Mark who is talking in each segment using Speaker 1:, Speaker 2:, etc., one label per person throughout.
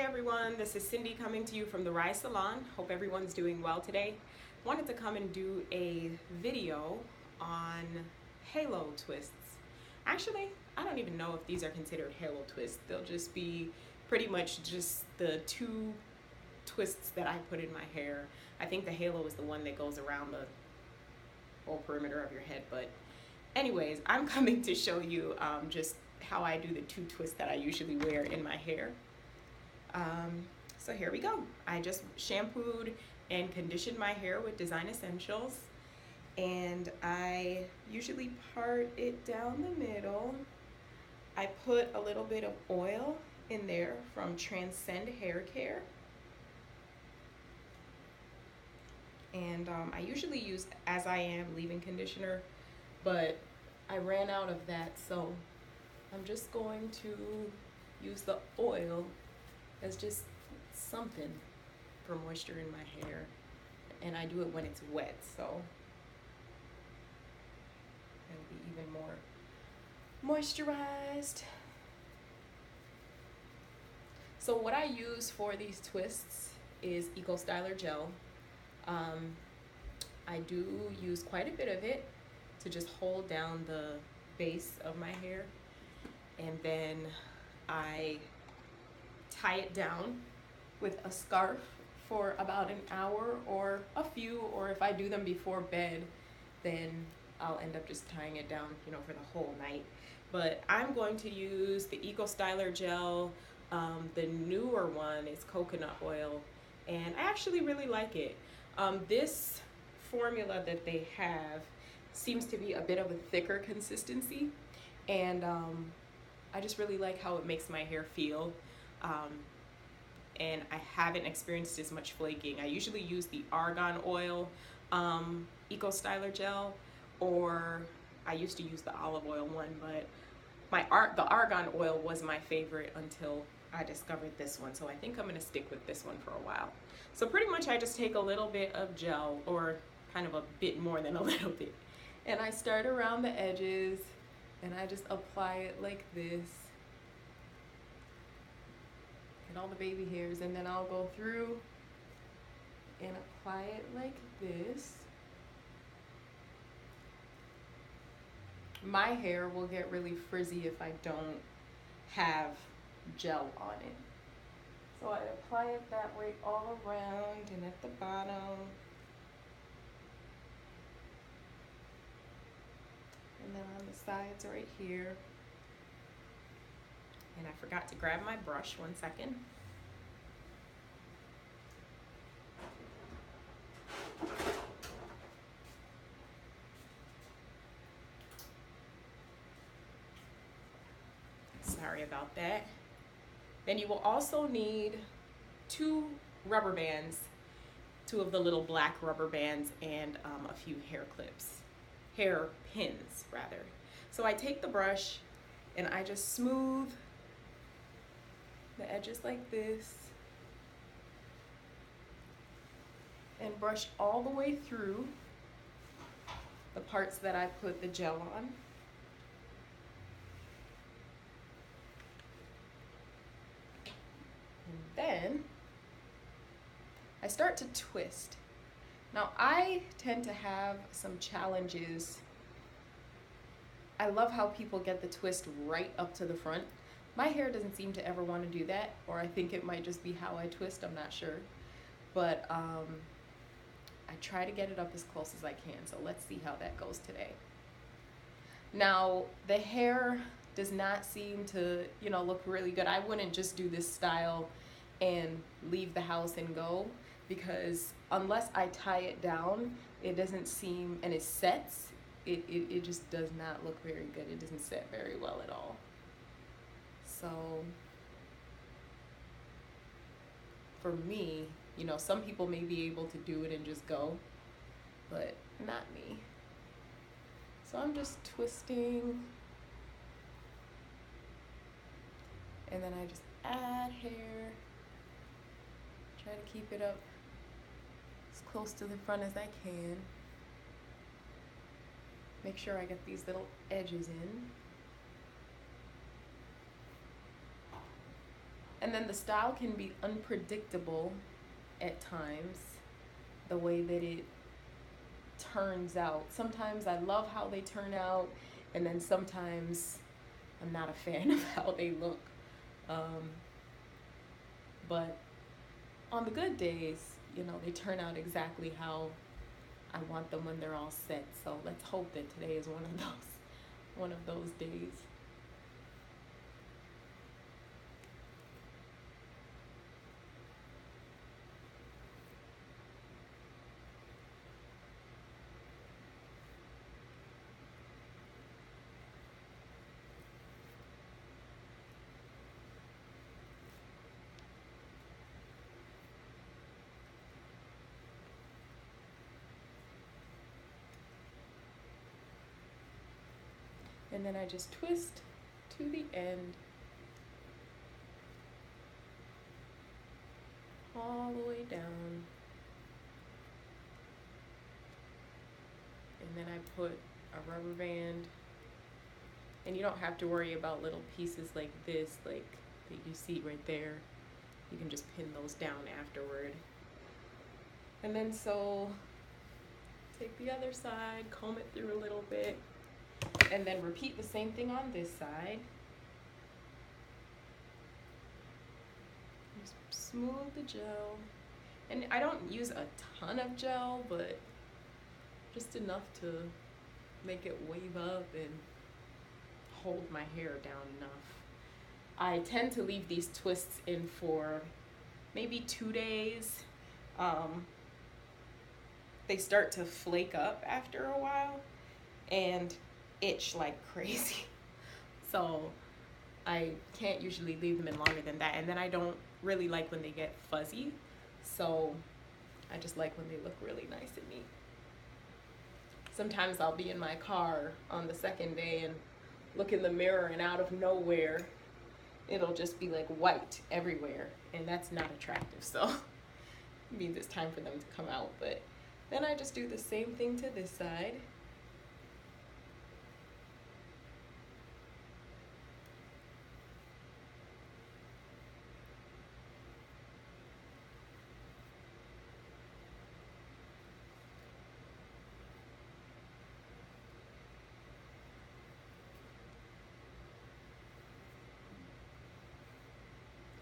Speaker 1: everyone, this is Cindy coming to you from the Rise Salon. Hope everyone's doing well today. Wanted to come and do a video on halo twists. Actually, I don't even know if these are considered halo twists. They'll just be pretty much just the two twists that I put in my hair. I think the halo is the one that goes around the whole perimeter of your head, but anyways, I'm coming to show you just how I do the two twists that I usually wear in my hair. So here we go. I just shampooed and conditioned my hair with Design Essentials, and I usually part it down the middle. I put a little bit of oil in there from Transcend Hair Care, and I usually use As I Am leave-in conditioner, but I ran out of that, so I'm just going to use the oil as just something for moisture in my hair, and I do it when it's wet, so it'll be even more moisturized. So what I use for these twists is Eco Styler gel. I do use quite a bit of it to just hold down the base of my hair, and then I tie it down with a scarf for about an hour or a few, or if I do them before bed, then I'll end up just tying it down, for the whole night. But I'm going to use the Eco Styler gel. The newer one is coconut oil, and I actually really like it. This formula that they have seems to be a bit of a thicker consistency, and I just really like how it makes my hair feel. And I haven't experienced as much flaking. I usually use the argan oil Eco Styler gel, or I used to use the olive oil one, but the argan oil was my favorite until I discovered this one. So I think I'm gonna stick with this one for a while. So pretty much I just take a little bit of gel, or kind of a bit more than a little bit, and I start around the edges, and I just apply it like this. All the baby hairs, and then I'll go through and apply it like this. My hair will get really frizzy if I don't have gel on it. So I apply it that way all around and at the bottom. And then on the sides right here. And I forgot to grab my brush, 1 second. Sorry about that. Then you will also need 2 rubber bands, 2 of the little black rubber bands, and a few hair pins rather. So I take the brush and I just smooth the edges like this, and brush all the way through the parts that I put the gel on. And then I start to twist. Now I tend to have some challenges. I love how people get the twist right up to the front. My hair doesn't seem to ever want to do that, or I think it might just be how I twist, I'm not sure. But I try to get it up as close as I can, so let's see how that goes today. Now, the hair does not seem to, look really good. I wouldn't just do this style and leave the house and go, because unless I tie it down, it doesn't seem, and it sets, it just does not look very good. It doesn't set very well at all. So for me, some people may be able to do it and just go, but not me. So I'm just twisting, and then I just add hair, try to keep it up as close to the front as I can. Make sure I get these little edges in. And then the style can be unpredictable at times, the way that it turns out. Sometimes I love how they turn out, and then sometimes I'm not a fan of how they look. But on the good days, you know, they turn out exactly how I want them when they're all set. So let's hope that today is one of those days. And then I just twist to the end, all the way down. And then I put a rubber band, and you don't have to worry about little pieces like this, like that you see right there. You can just pin those down afterward. And then so take the other side, comb it through a little bit, and then repeat the same thing on this side. Just smooth the gel. And I don't use a ton of gel, but just enough to make it wave up and hold my hair down enough. I tend to leave these twists in for maybe 2 days. They start to flake up after a while and itch like crazy. So I can't usually leave them in longer than that. And then I don't really like when they get fuzzy. So I just like when they look really nice and neat. Sometimes I'll be in my car on the second day and look in the mirror, and out of nowhere, it'll just be like white everywhere. And that's not attractive. So it means it's time for them to come out. But then I just do the same thing to this side.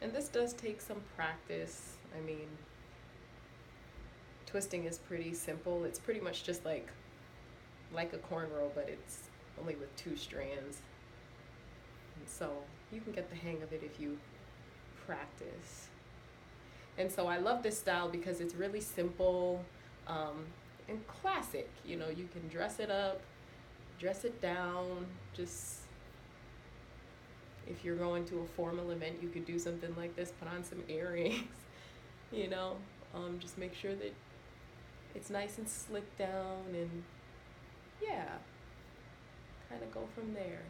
Speaker 1: And this does take some practice. I mean, twisting is pretty simple. It's pretty much just like a cornrow, but it's only with 2 strands. And so you can get the hang of it if you practice. And so I love this style because it's really simple and classic. You know, you can dress it up, dress it down. Just if you're going to a formal event, you could do something like this, put on some earrings, you know, just make sure that it's nice and slicked down, and yeah, kind of go from there.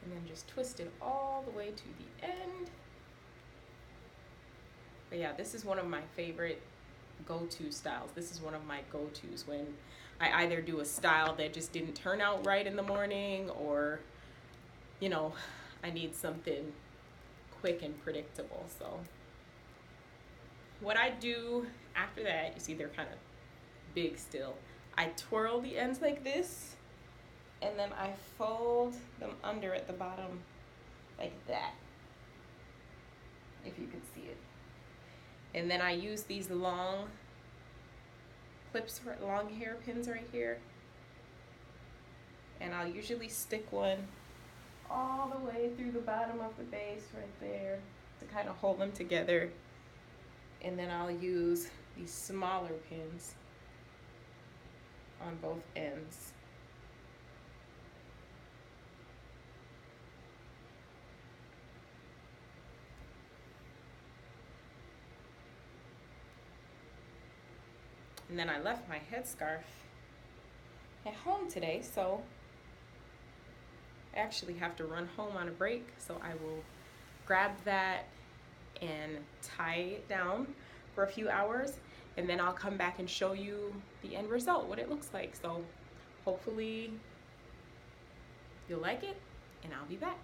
Speaker 1: And then just twist it all the way to the end. But yeah, this is one of my favorite go-to styles. This is one of my go-tos when I either do a style that just didn't turn out right in the morning, or, you know, I need something quick and predictable. So what I do after that, you see they're kind of big still. I twirl the ends like this, and then I fold them under at the bottom like that, if you can see it. And then I use these long clips, long hairpins right here. And I'll usually stick one all the way through the bottom of the base right there to kind of hold them together. And then I'll use these smaller pins on both ends. And then I left my headscarf at home today, so I actually have to run home on a break. So I will grab that and tie it down for a few hours, and then I'll come back and show you the end result, what it looks like. So hopefully you'll like it, and I'll be back.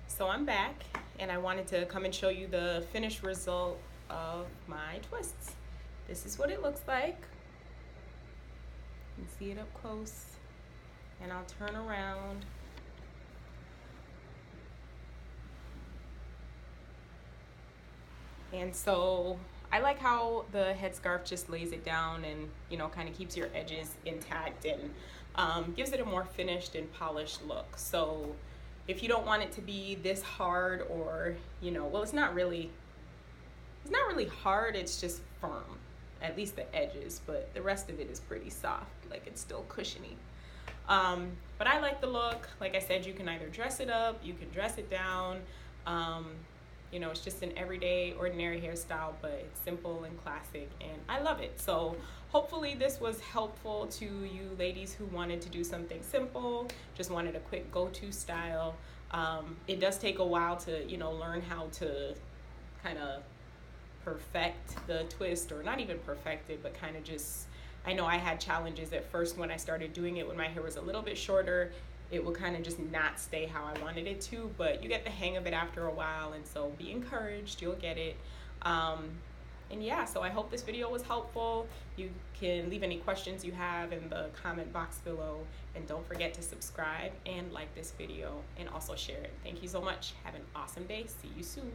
Speaker 1: So I'm back, and I wanted to come and show you the finished result of my twists. This is what it looks like. You can see it up close, and I'll turn around. And so I like how the headscarf just lays it down and, you know, kind of keeps your edges intact and gives it a more finished and polished look. So if you don't want it to be this hard, or, you know, well, it's not really hard, it's just firm, at least the edges, but the rest of it is pretty soft, like it's still cushiony. But I like the look. Like I said, you can either dress it up, you can dress it down. You know, it's just an everyday, ordinary hairstyle, but it's simple and classic, and I love it. So hopefully this was helpful to you ladies who wanted to do something simple, just wanted a quick go-to style. It does take a while to, you know, learn how to kind of perfect the twist, or not even perfect it, but kind of just, I know I had challenges at first when I started doing it when my hair was a little bit shorter. It will kind of just not stay how I wanted it to, but you get the hang of it after a while, and so be encouraged, you'll get it. And yeah, so I hope this video was helpful. You can leave any questions you have in the comment box below, and don't forget to subscribe and like this video, and also share it. Thank you so much. Have an awesome day. See you soon.